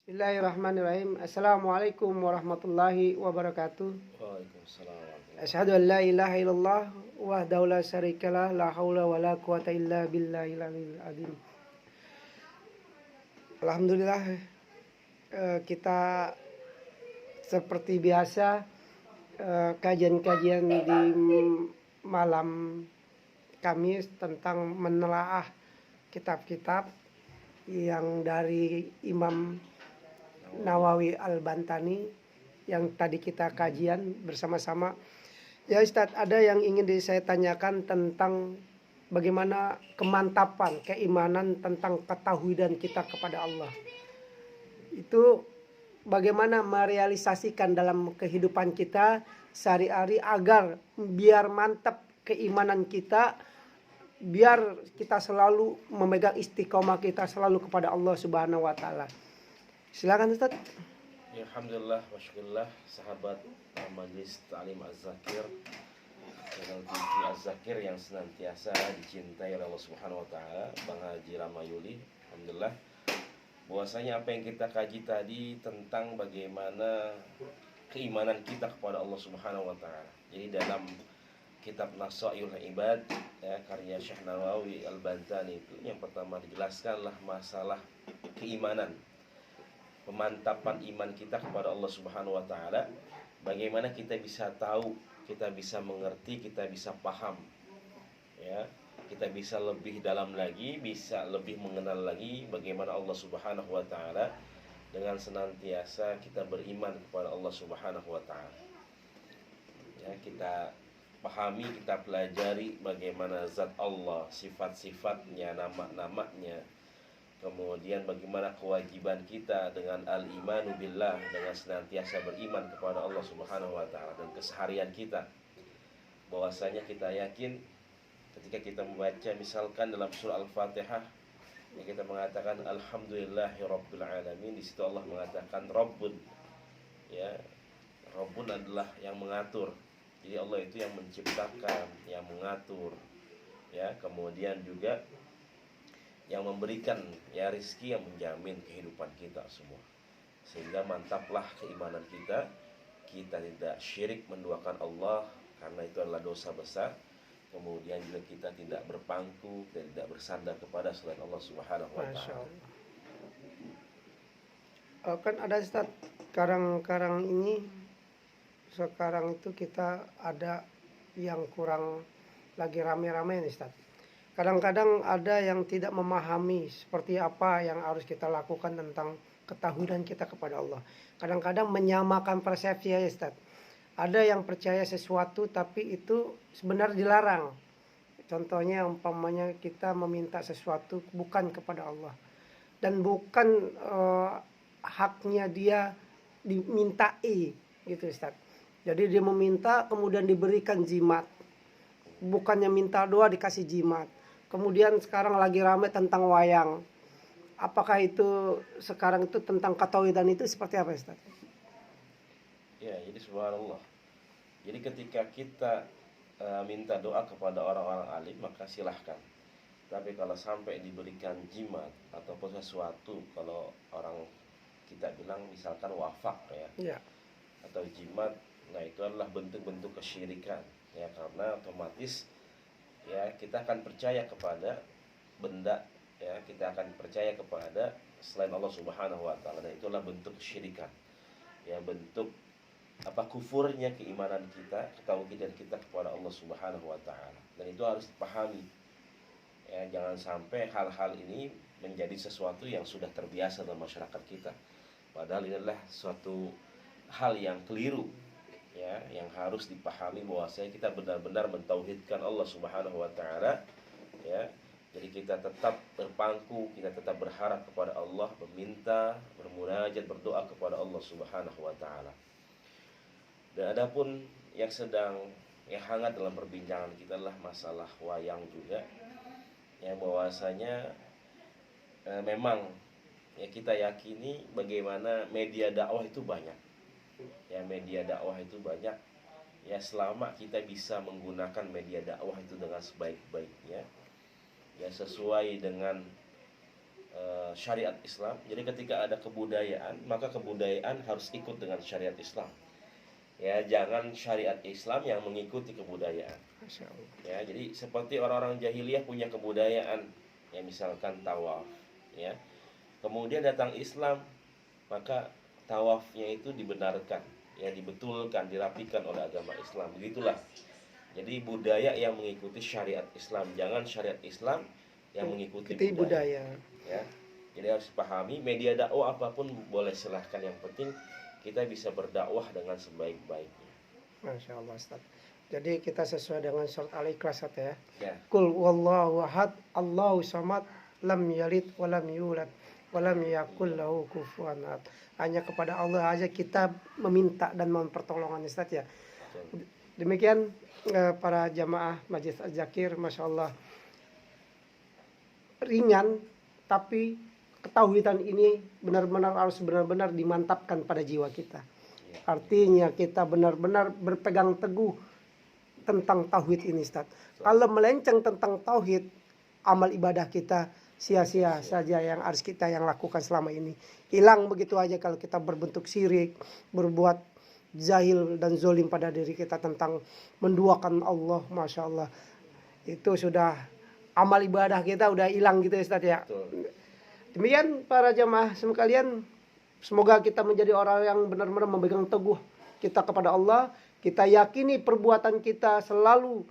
Bismillahirrahmanirrahim. Assalamualaikum warahmatullahi wabarakatuh. Waalaikumsalam. Asyhadu an la ilaha illallah wahdahu la syarikalah la haula wala quwata illa billahil aliyil azim. Alhamdulillah, kita seperti biasa kajian-kajian di malam Kamis tentang menelaah kitab-kitab yang dari Imam Nawawi Al-Bantani yang tadi kita kajian bersama-sama. Ya Ustadz, ada yang ingin saya tanyakan tentang bagaimana kemantapan keimanan tentang ketauhidan kita kepada Allah. Itu bagaimana merealisasikan dalam kehidupan kita sehari-hari agar biar mantap keimanan kita, biar kita selalu memegang istiqomah kita selalu kepada Allah Subhanahu wa taala. Silakan Ustaz. Ya, alhamdulillah wa syukurillah sahabat Majelis Ta'lim Az-Zakir, channel TV Az-Zakir yang senantiasa dicintai oleh Allah Subhanahu wa taala, Bang Haji Ramayuli. Alhamdulillah bahwasanya apa yang kita kaji tadi tentang bagaimana keimanan kita kepada Allah Subhanahu wa taala. Jadi dalam kitab Nasaihul Ibad, ya, karya Syekh Nawawi Al-Bantani, itu yang pertama dijelaskanlah masalah keimanan, pemantapan iman kita kepada Allah Subhanahu wa taala. Bagaimana kita bisa tahu, kita bisa mengerti, kita bisa paham, ya, kita bisa lebih dalam lagi, bisa lebih mengenal lagi bagaimana Allah Subhanahu wa taala dengan senantiasa kita beriman kepada Allah Subhanahu wa taala. Ya, kita pahami, kita pelajari bagaimana zat Allah, sifat-sifatnya, nama-namanya. Kemudian bagaimana kewajiban kita dengan al-imanu billah, dengan senantiasa beriman kepada Allah Subhanahu wa taala, dan keseharian kita. Bahwasanya kita yakin ketika kita membaca misalkan dalam surah Al-Fatihah, ya, kita mengatakan alhamdulillahirabbil alamin, di situ Allah mengatakan Rabbun. Ya, Rabbun adalah yang mengatur. Jadi Allah itu yang menciptakan, yang mengatur, ya, kemudian juga yang memberikan, ya, rizki, yang menjamin kehidupan kita semua. Sehingga mantaplah keimanan kita. Kita tidak syirik menduakan Allah, karena itu adalah dosa besar. Kemudian juga kita tidak berpangku dan tidak bersandar kepada selain Allah Subhanahu wa taala. Kan ada Ustaz, sekarang itu kita ada yang kurang lagi rame-rame nih Ustaz. Kadang-kadang ada yang tidak memahami seperti apa yang harus kita lakukan tentang ketauhidan kita kepada Allah. Kadang-kadang menyamakan persepsi ya Ustaz. Ada yang percaya sesuatu tapi itu sebenarnya dilarang. Contohnya umpamanya kita meminta sesuatu bukan kepada Allah. Dan bukan haknya dia dimintai gitu Ustaz. Jadi dia meminta kemudian diberikan jimat. Bukannya minta doa dikasih jimat. Kemudian sekarang lagi ramai tentang wayang. Apakah itu sekarang itu tentang ketauhidan itu seperti apa Ustaz? Ya, jadi subhanallah. Jadi ketika kita minta doa kepada orang-orang alim, maka silahkan. Tapi kalau sampai diberikan jimat ataupun sesuatu, kalau orang kita bilang misalkan wafak, ya, atau jimat, nah itu adalah bentuk-bentuk kesyirikan, ya, karena otomatis, ya, kita akan percaya kepada benda, ya, kita akan percaya kepada selain Allah Subhanahu wa taala, dan itulah bentuk kesyirikan, ya, bentuk kufurnya keimanan kita, ketauhidan kita kepada Allah Subhanahu wa taala. Dan itu harus dipahami. Ya, jangan sampai hal-hal ini menjadi sesuatu yang sudah terbiasa dalam masyarakat kita. Padahal ini adalah suatu hal yang keliru, ya, yang harus dipahami bahwasanya kita benar-benar mentauhidkan Allah Subhanahu wa taala, ya. Jadi kita tetap berpangku, kita tetap berharap kepada Allah, meminta, bermunajat, berdoa kepada Allah Subhanahu wa taala. Dan adapun yang sedang hangat dalam perbincangan kita adalah masalah wayang juga, ya, bahwasanya memang, ya, kita yakini bagaimana media dakwah itu banyak. Ya, media dakwah itu banyak. Ya, selama kita bisa menggunakan media dakwah itu dengan sebaik-baiknya, ya, sesuai dengan syariat Islam. Jadi ketika ada kebudayaan, maka kebudayaan harus ikut dengan syariat Islam. Ya, jangan syariat Islam yang mengikuti kebudayaan. Masya Allah. Ya, jadi seperti orang-orang jahiliyah punya kebudayaan, ya misalkan tawaf, ya. Kemudian datang Islam, maka tawafnya itu dibenarkan, ya dibetulkan, dirapikan oleh agama Islam. Begitulah. Jadi budaya yang mengikuti syariat Islam, jangan syariat Islam yang mengikuti budaya. Ya. Jadi harus pahami media dakwah apapun boleh, silahkan, yang penting kita bisa berdakwah dengan sebaik-baiknya. Masya Allah Ustaz. Jadi kita sesuai dengan surat Al-Ikhlas ya. Ya. Qul wallahu ahad, Allahu samad, lam yalid wa lam yulad wa lam yakul lahu kufuwan ahad. Hanya kepada Allah aja kita meminta dan mohon pertolongan Ustaz ya. Demikian para jamaah Majelis Az-Zakir, Masya Allah, ringan, tapi ketauhidan ini benar-benar harus benar-benar dimantapkan pada jiwa kita. Artinya kita benar-benar berpegang teguh tentang tauhid ini Ustaz. Kalau melenceng tentang tauhid, amal ibadah kita sia-sia saja yang harus kita yang lakukan selama ini. Hilang begitu aja kalau kita berbentuk syirik, berbuat jahil dan zolim pada diri kita tentang menduakan Allah. Masya Allah, itu sudah amal ibadah kita udah hilang gitu ya Ustaz ya. Betul. Demikian para jamaah sekalian, semoga kita menjadi orang yang benar-benar memegang teguh kita kepada Allah. Kita yakini perbuatan kita selalu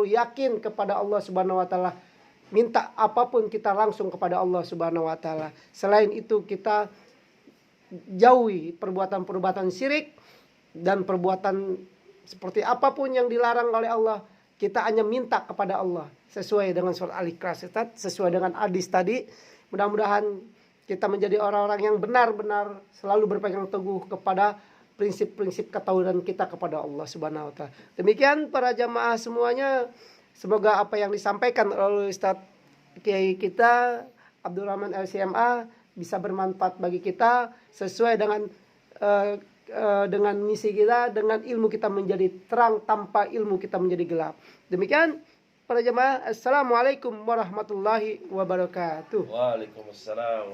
yakin kepada Allah Subhanahu wa taala. Minta apapun kita langsung kepada Allah Subhanahu wa taala. Selain itu kita jauhi perbuatan-perbuatan syirik dan perbuatan seperti apapun yang dilarang oleh Allah. Kita hanya minta kepada Allah sesuai dengan surat Al-Ikhlas, sesuai dengan hadis tadi. Mudah-mudahan kita menjadi orang-orang yang benar-benar selalu berpegang teguh kepada prinsip-prinsip ketauhidan kita kepada Allah Subhanahu wa taala. Demikian para jamaah semuanya, semoga apa yang disampaikan oleh Ustaz Kiai kita Abdurrahman LCMA bisa bermanfaat bagi kita sesuai dengan misi kita, dengan ilmu kita menjadi terang, tanpa ilmu kita menjadi gelap. Demikian para jemaah, assalamualaikum warahmatullahi wabarakatuh. Waalaikumsalam.